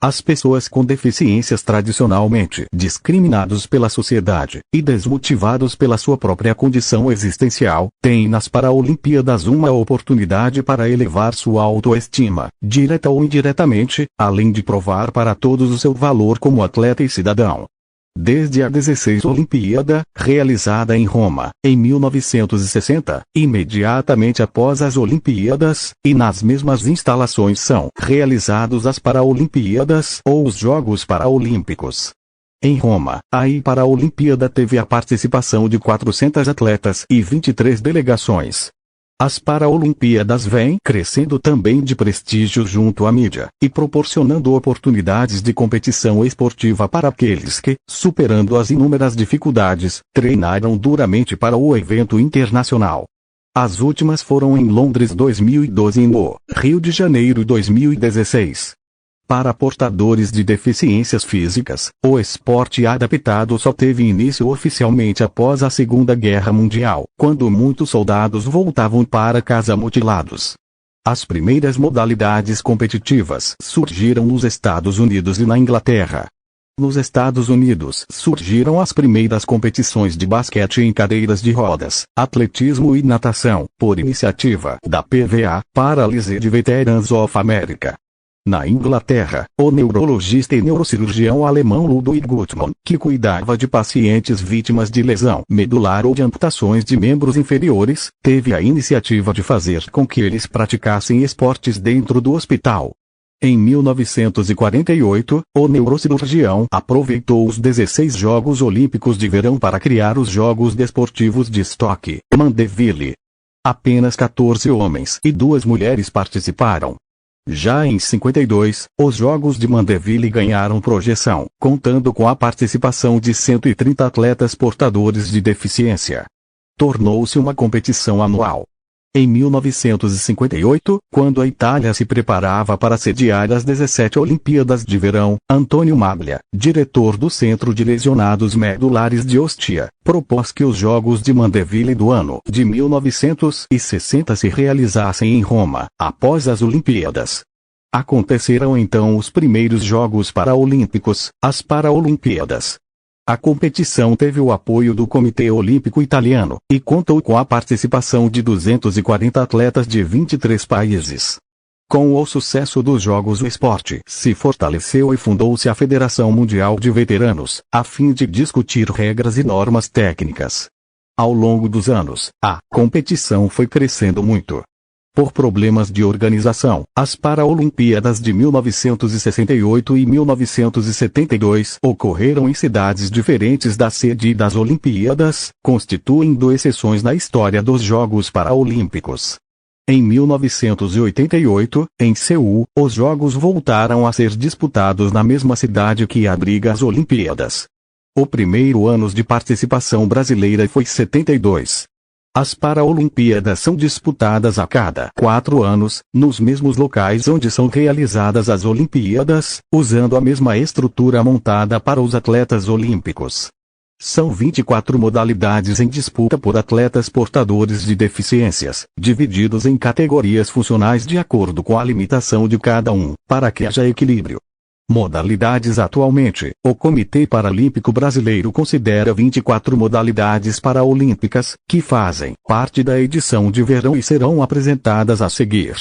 As pessoas com deficiências tradicionalmente discriminados pela sociedade e desmotivados pela sua própria condição existencial, têm nas Paralimpíadas uma oportunidade para elevar sua autoestima, direta ou indiretamente, além de provar para todos o seu valor como atleta e cidadão. Desde a 16ª Olimpíada, realizada em Roma, em 1960, imediatamente após as Olimpíadas, e nas mesmas instalações são realizados as Paralimpíadas ou os Jogos Paralímpicos. Em Roma, a Paralimpíada teve a participação de 400 atletas e 23 delegações. As Paralimpíadas vêm crescendo também de prestígio junto à mídia, e proporcionando oportunidades de competição esportiva para aqueles que, superando as inúmeras dificuldades, treinaram duramente para o evento internacional. As últimas foram em Londres 2012 e no Rio de Janeiro 2016. Para portadores de deficiências físicas, o esporte adaptado só teve início oficialmente após a Segunda Guerra Mundial, quando muitos soldados voltavam para casa mutilados. As primeiras modalidades competitivas surgiram nos Estados Unidos e na Inglaterra. Nos Estados Unidos surgiram as primeiras competições de basquete em cadeiras de rodas, atletismo e natação, por iniciativa da PVA, Paralyzed Veterans of America. Na Inglaterra, o neurologista e neurocirurgião alemão Ludwig Guttmann, que cuidava de pacientes vítimas de lesão medular ou de amputações de membros inferiores, teve a iniciativa de fazer com que eles praticassem esportes dentro do hospital. Em 1948, o neurocirurgião aproveitou os 16 Jogos Olímpicos de Verão para criar os Jogos Desportivos de Stoke, Mandeville. Apenas 14 homens e 2 mulheres participaram. Já em 52, os Jogos de Mandeville ganharam projeção, contando com a participação de 130 atletas portadores de deficiência. Tornou-se uma competição anual. Em 1958, quando a Itália se preparava para sediar as 17 Olimpíadas de Verão, Antonio Maglia, diretor do Centro de Lesionados Medulares de Ostia, propôs que os Jogos de Mandeville do ano de 1960 se realizassem em Roma, após as Olimpíadas. Aconteceram então os primeiros Jogos Paralímpicos, as Paralimpíadas. A competição teve o apoio do Comitê Olímpico Italiano, e contou com a participação de 240 atletas de 23 países. Com o sucesso dos Jogos, o esporte se fortaleceu e fundou-se a Federação Mundial de Veteranos, a fim de discutir regras e normas técnicas. Ao longo dos anos, a competição foi crescendo muito. Por problemas de organização, as Paralimpíadas de 1968 e 1972 ocorreram em cidades diferentes da sede das Olimpíadas, constituindo exceções na história dos Jogos Paralímpicos. Em 1988, em Seul, os Jogos voltaram a ser disputados na mesma cidade que abriga as Olimpíadas. O primeiro ano de participação brasileira foi 72. As Paralimpíadas são disputadas a cada 4 anos, nos mesmos locais onde são realizadas as Olimpíadas, usando a mesma estrutura montada para os atletas olímpicos. São 24 modalidades em disputa por atletas portadores de deficiências, divididos em categorias funcionais de acordo com a limitação de cada um, para que haja equilíbrio. Modalidades. Atualmente, o Comitê Paralímpico Brasileiro considera 24 modalidades paralímpicas, que fazem parte da edição de verão e serão apresentadas a seguir.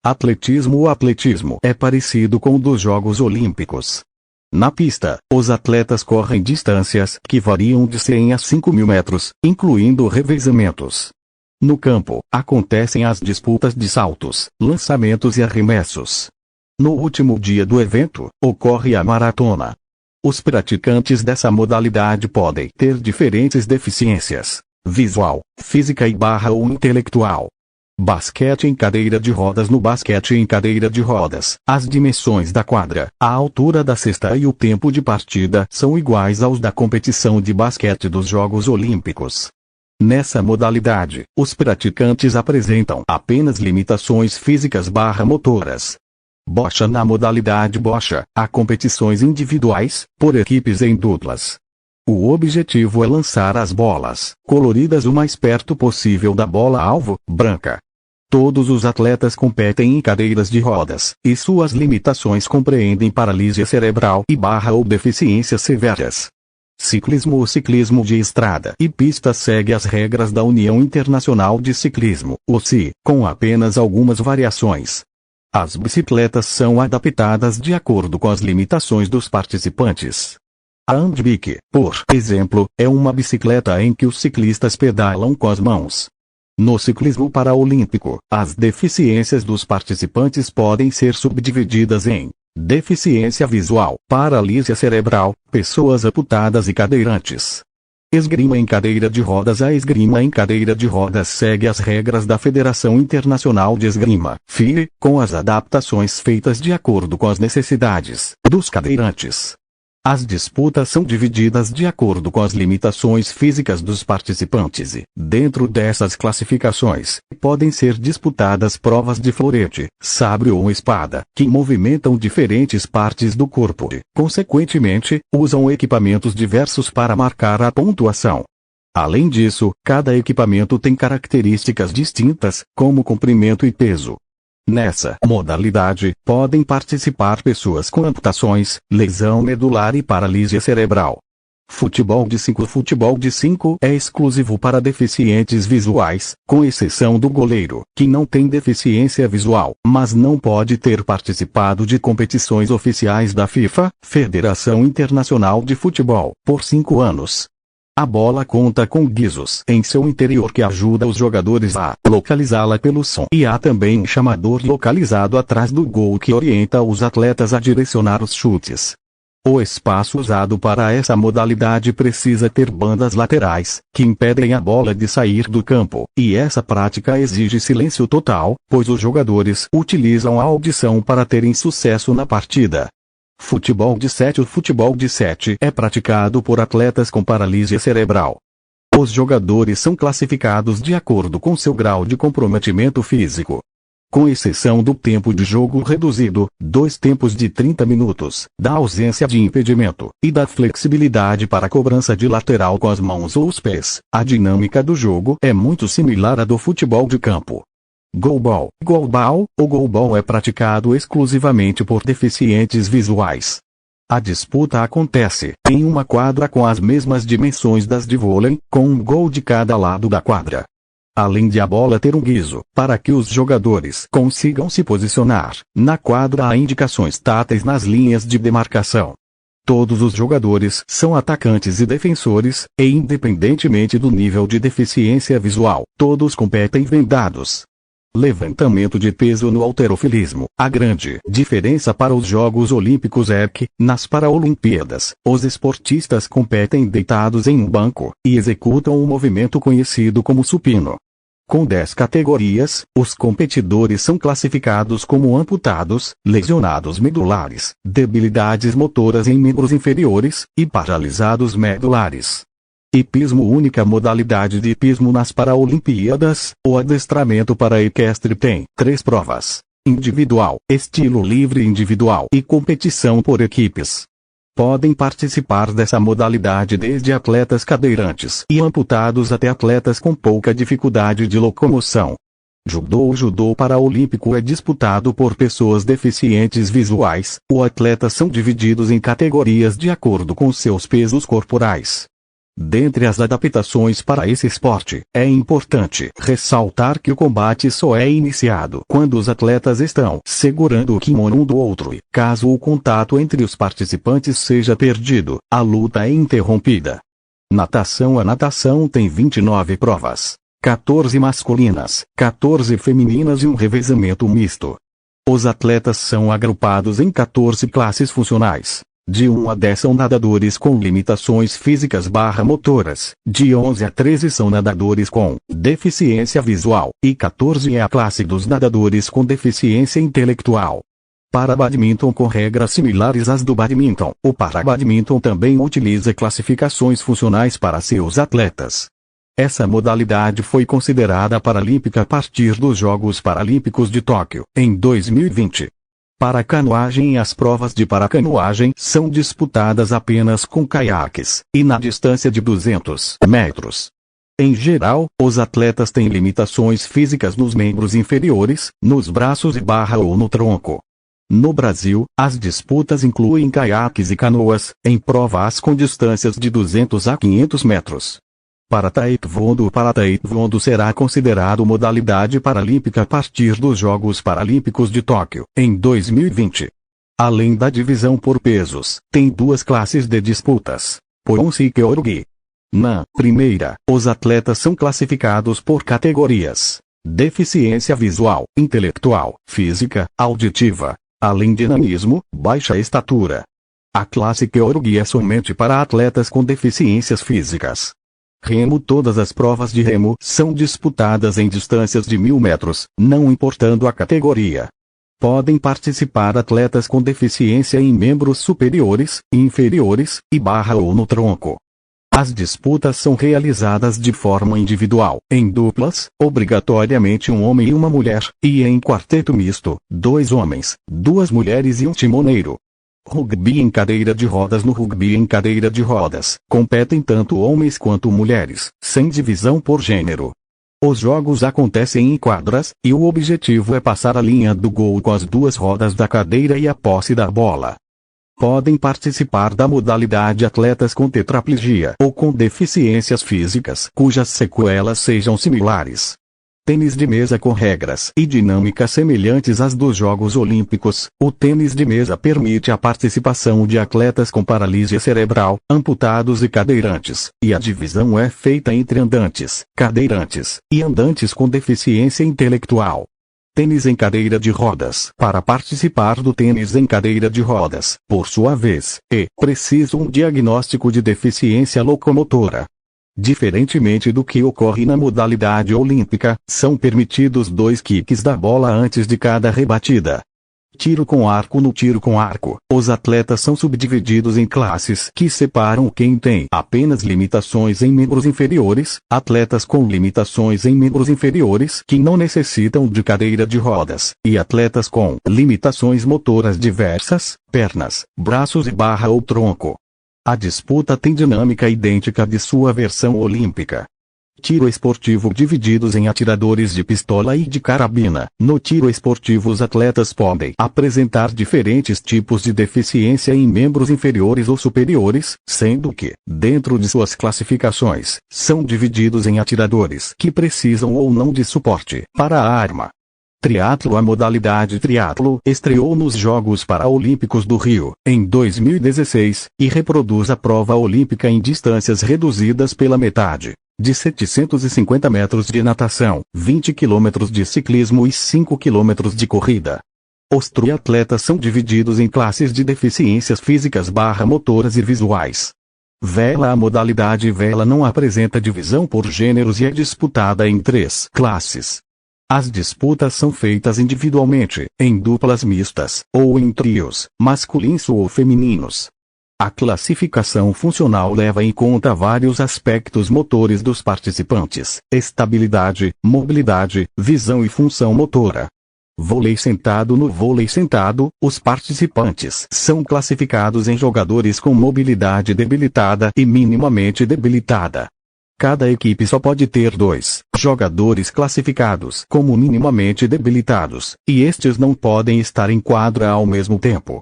Atletismo. O atletismo é parecido com o dos Jogos Olímpicos. Na pista, os atletas correm distâncias que variam de 100 a 5.000 metros, incluindo revezamentos. No campo, acontecem as disputas de saltos, lançamentos e arremessos. No último dia do evento, ocorre a maratona. Os praticantes dessa modalidade podem ter diferentes deficiências: visual, física ou intelectual. Basquete em cadeira de rodas. No basquete em cadeira de rodas, as dimensões da quadra, a altura da cesta e o tempo de partida são iguais aos da competição de basquete dos Jogos Olímpicos. Nessa modalidade, os praticantes apresentam apenas limitações físicas/motoras. Bocha. Na modalidade bocha, há competições individuais, por equipes em duplas. O objetivo é lançar as bolas coloridas o mais perto possível da bola-alvo, branca. Todos os atletas competem em cadeiras de rodas, e suas limitações compreendem paralisia cerebral e ou deficiências severas. Ciclismo. O ciclismo de estrada e pista segue as regras da União Internacional de Ciclismo, UCI, com apenas algumas variações. As bicicletas são adaptadas de acordo com as limitações dos participantes. A handbike, por exemplo, é uma bicicleta em que os ciclistas pedalam com as mãos. No ciclismo paraolímpico, as deficiências dos participantes podem ser subdivididas em deficiência visual, paralisia cerebral, pessoas amputadas e cadeirantes. Esgrima em cadeira de rodas. A esgrima em cadeira de rodas segue as regras da Federação Internacional de Esgrima, FIE, com as adaptações feitas de acordo com as necessidades dos cadeirantes. As disputas são divididas de acordo com as limitações físicas dos participantes e, dentro dessas classificações, podem ser disputadas provas de florete, sabre ou espada, que movimentam diferentes partes do corpo e, consequentemente, usam equipamentos diversos para marcar a pontuação. Além disso, cada equipamento tem características distintas, como comprimento e peso. Nessa modalidade, podem participar pessoas com amputações, lesão medular e paralisia cerebral. Futebol de 5. Futebol de 5 é exclusivo para deficientes visuais, com exceção do goleiro, que não tem deficiência visual, mas não pode ter participado de competições oficiais da FIFA, Federação Internacional de Futebol, por 5 anos. A bola conta com guizos em seu interior que ajuda os jogadores a localizá-la pelo som. E há também um chamador localizado atrás do gol que orienta os atletas a direcionar os chutes. O espaço usado para essa modalidade precisa ter bandas laterais, que impedem a bola de sair do campo, e essa prática exige silêncio total, pois os jogadores utilizam a audição para terem sucesso na partida. Futebol de 7. O futebol de 7 é praticado por atletas com paralisia cerebral. Os jogadores são classificados de acordo com seu grau de comprometimento físico. Com exceção do tempo de jogo reduzido, 2 tempos de 30 minutos, da ausência de impedimento, e da flexibilidade para a cobrança de lateral com as mãos ou os pés, a dinâmica do jogo é muito similar à do futebol de campo. Goalball. Goalball, o goalball é praticado exclusivamente por deficientes visuais. A disputa acontece em uma quadra com as mesmas dimensões das de vôlei, com um gol de cada lado da quadra. Além de a bola ter um guizo, para que os jogadores consigam se posicionar, na quadra há indicações táteis nas linhas de demarcação. Todos os jogadores são atacantes e defensores, e independentemente do nível de deficiência visual, todos competem vendados. Levantamento de peso no halterofilismo. A grande diferença para os Jogos Olímpicos é que, nas Paralimpíadas, os esportistas competem deitados em um banco, e executam um movimento conhecido como supino. Com 10 categorias, os competidores são classificados como amputados, lesionados medulares, debilidades motoras em membros inferiores, e paralisados medulares. Hipismo. Única modalidade de hipismo nas Paralimpíadas, o adestramento para equestre tem 3 provas: individual, estilo livre individual e competição por equipes. Podem participar dessa modalidade desde atletas cadeirantes e amputados até atletas com pouca dificuldade de locomoção. Judô. O judô paraolímpico é disputado por pessoas deficientes visuais. Os atletas são divididos em categorias de acordo com seus pesos corporais. Dentre as adaptações para esse esporte, é importante ressaltar que o combate só é iniciado quando os atletas estão segurando o kimono um do outro e, caso o contato entre os participantes seja perdido, a luta é interrompida. Natação. A natação tem 29 provas, 14 masculinas, 14 femininas e um revezamento misto. Os atletas são agrupados em 14 classes funcionais. De 1 a 10 são nadadores com limitações físicas/motoras, de 11 a 13 são nadadores com deficiência visual, e 14 é a classe dos nadadores com deficiência intelectual. Para badminton. Com regras similares às do badminton, o parabadminton também utiliza classificações funcionais para seus atletas. Essa modalidade foi considerada paralímpica a partir dos Jogos Paralímpicos de Tóquio, em 2020. Para canoagem. As provas de paracanoagem são disputadas apenas com caiaques, e na distância de 200 metros. Em geral, os atletas têm limitações físicas nos membros inferiores, nos braços ou no tronco. No Brasil, as disputas incluem caiaques e canoas, em provas com distâncias de 200 a 500 metros. Para Taekwondo será considerado modalidade paralímpica a partir dos Jogos Paralímpicos de Tóquio, em 2020. Além da divisão por pesos, tem duas classes de disputas. Poion-si e Kyorugi. Na primeira, os atletas são classificados por categorias: deficiência visual, intelectual, física, auditiva, além de nanismo, baixa estatura. A classe Kyorugi é somente para atletas com deficiências físicas. Remo. Todas as provas de remo são disputadas em distâncias de 1000 metros, não importando a categoria. Podem participar atletas com deficiência em membros superiores, inferiores, ou no tronco. As disputas são realizadas de forma individual, em duplas, obrigatoriamente um homem e uma mulher, e em quarteto misto, 2 homens, 2 mulheres e um timoneiro. Rugby em cadeira de rodas. No rugby em cadeira de rodas, competem tanto homens quanto mulheres, sem divisão por gênero. Os jogos acontecem em quadras, e o objetivo é passar a linha do gol com as 2 rodas da cadeira e a posse da bola. Podem participar da modalidade atletas com tetraplegia ou com deficiências físicas cujas sequelas sejam similares. Tênis de mesa. Com regras e dinâmicas semelhantes às dos Jogos Olímpicos, o tênis de mesa permite a participação de atletas com paralisia cerebral, amputados e cadeirantes, e a divisão é feita entre andantes, cadeirantes, e andantes com deficiência intelectual. Tênis em cadeira de rodas. Para participar do tênis em cadeira de rodas, por sua vez, é preciso um diagnóstico de deficiência locomotora. Diferentemente do que ocorre na modalidade olímpica, são permitidos 2 kicks da bola antes de cada rebatida. Tiro com arco. No tiro com arco, os atletas são subdivididos em classes que separam quem tem apenas limitações em membros inferiores, atletas com limitações em membros inferiores que não necessitam de cadeira de rodas, e atletas com limitações motoras diversas, pernas, braços ou tronco. A disputa tem dinâmica idêntica de sua versão olímpica. Tiro esportivo. Divididos em atiradores de pistola e de carabina. No tiro esportivo, os atletas podem apresentar diferentes tipos de deficiência em membros inferiores ou superiores, sendo que, dentro de suas classificações, são divididos em atiradores que precisam ou não de suporte para a arma. Triatlo. A modalidade triatlo estreou nos Jogos Paralímpicos do Rio, em 2016, e reproduz a prova olímpica em distâncias reduzidas pela metade, de 750 metros de natação, 20 km de ciclismo e 5 km de corrida. Os triatletas são divididos em classes de deficiências físicas motoras e visuais. Vela. A modalidade vela não apresenta divisão por gêneros e é disputada em 3 classes. As disputas são feitas individualmente, em duplas mistas, ou em trios, masculinos ou femininos. A classificação funcional leva em conta vários aspectos motores dos participantes: estabilidade, mobilidade, visão e função motora. Vôlei sentado. No vôlei sentado, os participantes são classificados em jogadores com mobilidade debilitada e minimamente debilitada. Cada equipe só pode ter 2 jogadores classificados como minimamente debilitados, e estes não podem estar em quadra ao mesmo tempo.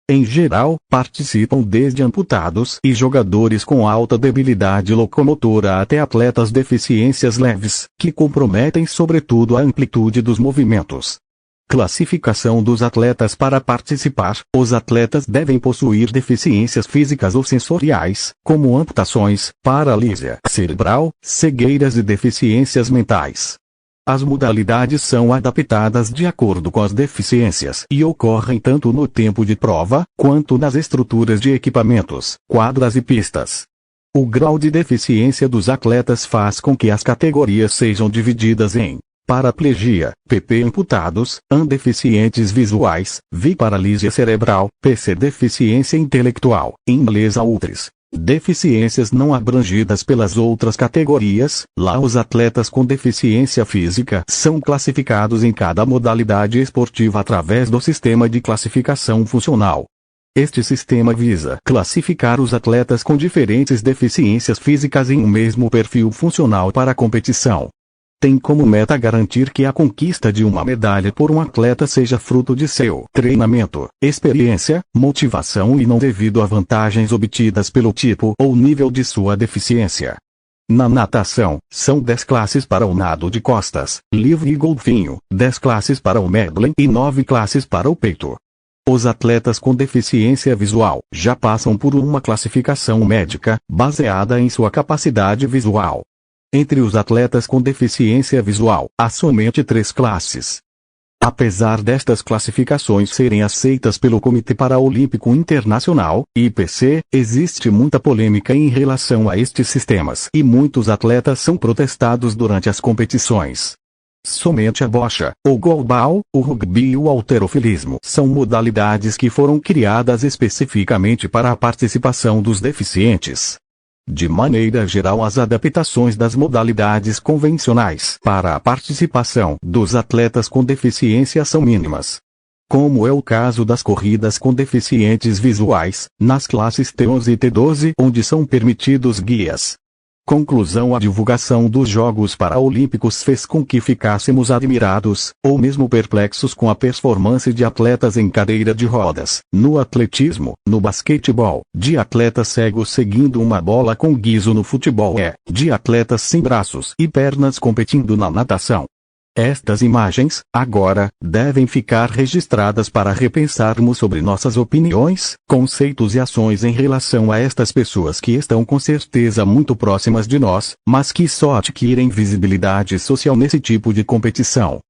Em geral, participam desde amputados e jogadores com alta debilidade locomotora até atletas deficiências leves, que comprometem sobretudo a amplitude dos movimentos. Classificação dos atletas. Para participar, os atletas devem possuir deficiências físicas ou sensoriais, como amputações, paralisia cerebral, cegueiras e deficiências mentais. As modalidades são adaptadas de acordo com as deficiências e ocorrem tanto no tempo de prova, quanto nas estruturas de equipamentos, quadras e pistas. O grau de deficiência dos atletas faz com que as categorias sejam divididas em paraplegia, PP amputados, deficientes visuais, VI paralisia cerebral, PC deficiência intelectual, em inglês outras. Deficiências não abrangidas pelas outras categorias. Lá os atletas com deficiência física são classificados em cada modalidade esportiva através do sistema de classificação funcional. Este sistema visa classificar os atletas com diferentes deficiências físicas em um mesmo perfil funcional para a competição. Tem como meta garantir que a conquista de uma medalha por um atleta seja fruto de seu treinamento, experiência, motivação e não devido a vantagens obtidas pelo tipo ou nível de sua deficiência. Na natação, são 10 classes para o nado de costas, livre e golfinho, 10 classes para o medley e 9 classes para o peito. Os atletas com deficiência visual já passam por uma classificação médica, baseada em sua capacidade visual. Entre os atletas com deficiência visual, há somente 3 classes. Apesar destas classificações serem aceitas pelo Comitê Paralímpico Internacional, IPC, existe muita polêmica em relação a estes sistemas e muitos atletas são protestados durante as competições. Somente a bocha, o goalball, o rugby e o halterofilismo são modalidades que foram criadas especificamente para a participação dos deficientes. De maneira geral, as adaptações das modalidades convencionais para a participação dos atletas com deficiência são mínimas. Como é o caso das corridas com deficientes visuais, nas classes T11 e T12, onde são permitidos guias. Conclusão: a divulgação dos Jogos Paralímpicos fez com que ficássemos admirados, ou mesmo perplexos com a performance de atletas em cadeira de rodas, no atletismo, no basquetebol, de atletas cegos seguindo uma bola com guiso no futebol de atletas sem braços e pernas competindo na natação. Estas imagens, agora, devem ficar registradas para repensarmos sobre nossas opiniões, conceitos e ações em relação a estas pessoas que estão com certeza muito próximas de nós, mas que só adquirem visibilidade social nesse tipo de competição.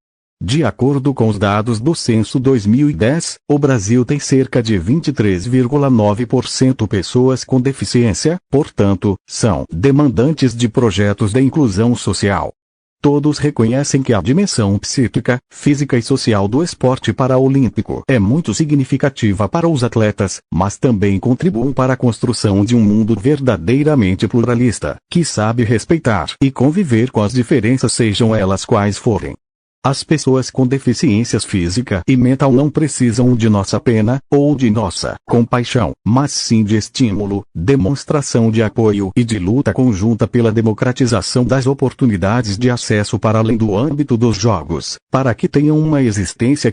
De acordo com os dados do Censo 2010, o Brasil tem cerca de 23,9% pessoas com deficiência, portanto, são demandantes de projetos de inclusão social. Todos reconhecem que a dimensão psíquica, física e social do esporte paralímpico é muito significativa para os atletas, mas também contribuem para a construção de um mundo verdadeiramente pluralista, que sabe respeitar e conviver com as diferenças, sejam elas quais forem. As pessoas com deficiências física e mental não precisam de nossa pena, ou de nossa compaixão, mas sim de estímulo, demonstração de apoio e de luta conjunta pela democratização das oportunidades de acesso para além do âmbito dos jogos, para que tenham uma existência